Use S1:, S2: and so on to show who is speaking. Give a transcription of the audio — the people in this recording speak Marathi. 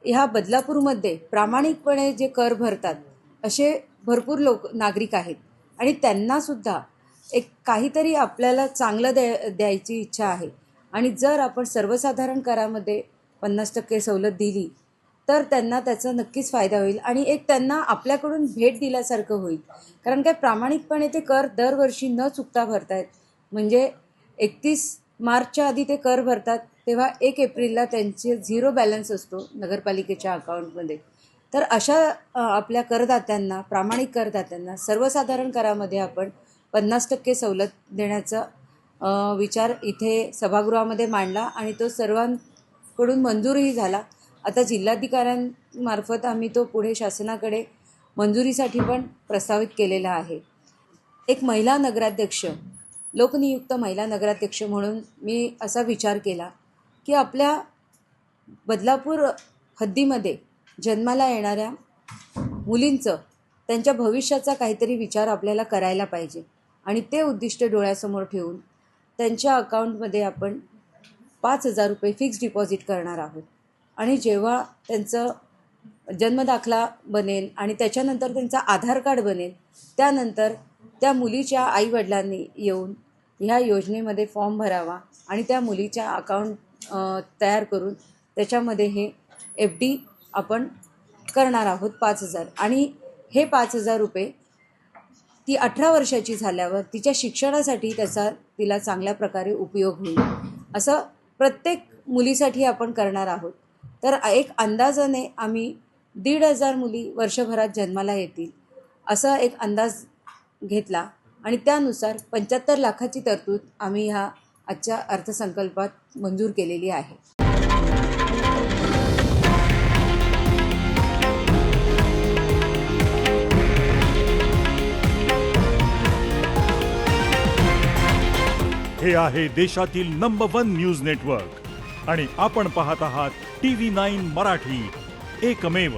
S1: ह्या बदलापूरमध्ये प्रामाणिकपणे जे कर भरतात असे भरपूर नागरिक आहेत आणि त्यांनासुद्धा एक काहीतरी आपल्याला चांगलं द्यायची इच्छा आहे. आणि जर आपण सर्वसाधारण करामध्ये 50% सवलत दिली तर त्यांना त्याचा नक्कीच फायदा होईल आणि एक त्यांना आपल्याकडून भेट दिल्यासारखं होईल. कारण काय प्रामाणिकपणे ते कर दरवर्षी न चुकता भरतायत. म्हणजे 31 मार्चच्या आधी ते कर भरतात तेव्हा 1 एप्रिलला त्यांचे 0 बॅलन्स असतो नगरपालिकेच्या अकाउंटमध्ये. तर अशा आपल्या करदात्यांना, प्रामाणिक करदात्यांना सर्वसाधारण करामध्ये आपण 50% सवलत देण्याचा विचार इथे सभागृहामध्ये मांडला आणि तो सर्वांकडून मंजूरही झाला. आता जिल्हाधिकाऱ्यांमार्फत आम्ही तो पुढे शासनाकडे मंजुरीसाठी पण प्रस्तावित केलेला आहे. एक महिला नगराध्यक्ष, लोकनियुक्त महिला नगराध्यक्ष म्हणून मी असा विचार केला की आपल्या बदलापूर हद्दीमध्ये जन्माला येणाऱ्या मुलींचं, त्यांच्या भविष्याचा काहीतरी विचार आपल्याला करायला पाहिजे आणि ते उद्दिष्ट डोळ्यासमोर ठेवून त्यांच्या अकाउंटमध्ये आपण 5,000 रुपये फिक्स डिपॉझिट करणार आहोत. आणि जेव्हा त्यांचं जन्मदाखला बनेल आणि त्याच्यानंतर त्यांचा आधार कार्ड बनेल, त्यानंतर त्या मुलीच्या आईवडिलांनी येऊन ह्या योजनेमध्ये फॉर्म भरावा आणि त्या मुलीच्या अकाउंट तयार करून त्याच्यामध्ये हे FD आपण करणार आहोत 5,000. आणि हे 5,000 रुपये ती 18 वर्षाची झाल्यावर तिच्या शिक्षणासाठी त्याचा तिला चांगल्या प्रकारे उपयोग होईल. असं प्रत्येक मुलीसाठी आपण करणार आहोत. तर एक अंदाजाने आम्ही 1,500 मुली वर्षभरात जन्माला येतील असा एक अंदाज घेतला आणि त्यानुसार 75 लाखाची तरतूद आम्ही ह्या आजच्या अर्थसंकल्पात मंजूर केलेली आहे.
S2: हे आहे देशातील नंबर 1 न्यूज नेटवर्क आणि आपण पाहत आहात TV9 मराठी, एकमेव.